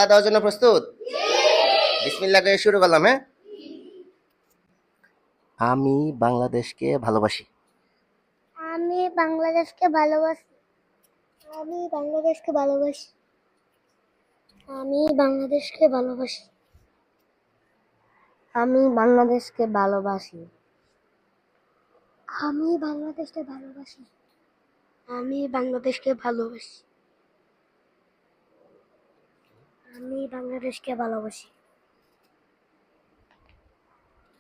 দেওয়ার জন্য প্রস্তুত? বিসমিল্লাহ করে শুরু করলাম। হ্যাঁ, আমি বাংলাদেশকে ভালোবাসি। আমি বাংলাদেশকে ভালোবাসি। আমি বাংলাদেশকে ভালোবাসি। আমি বাংলাদেশকে ভালোবাসি। আমি বাংলাদেশকে ভালোবাসি। আমি বাংলাদেশকে ভালোবাসি। আমি বাংলাদেশকে ভালোবাসি। আমি বাংলাদেশকে ভালোবাসি।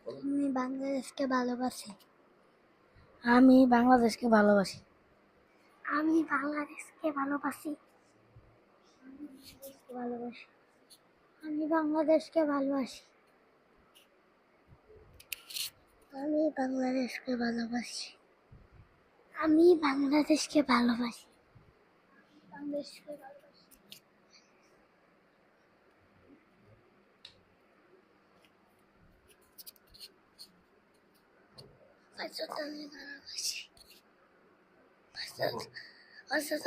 আমি বাংলাদেশকে ভালোবাসি। আমি বাংলাদেশকে ভালোবাসি। আমি বাংলাদেশকে ভালোবাসি। আমি বাংলাদেশকে ভালোবাসি। আমি বাংলাদেশকে ভালোবাসি। আমি বাংলাদেশকে ভালোবাসি। বাংলাদেশকে ভালোবাসি। আমি ভালোবাসি।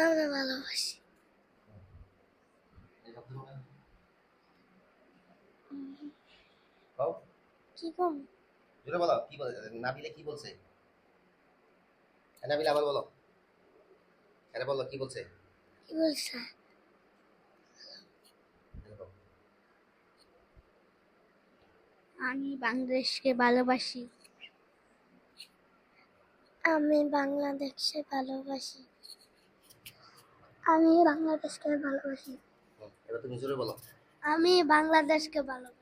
আমি ভালোবাসি। কি কম? জোরে বলো, কি বলে নাবিলে কি বলছে? নাবিল আবার বলো, আরে বলো কি বলছে? কি বলছে? আমি বাংলাদেশকে ভালোবাসি। আমি বাংলাদেশকে ভালোবাসি। আমি বাংলাদেশকে ভালোবাসি। এবার তুমি জোরে বলো। আমি বাংলাদেশকে ভালোবাসি।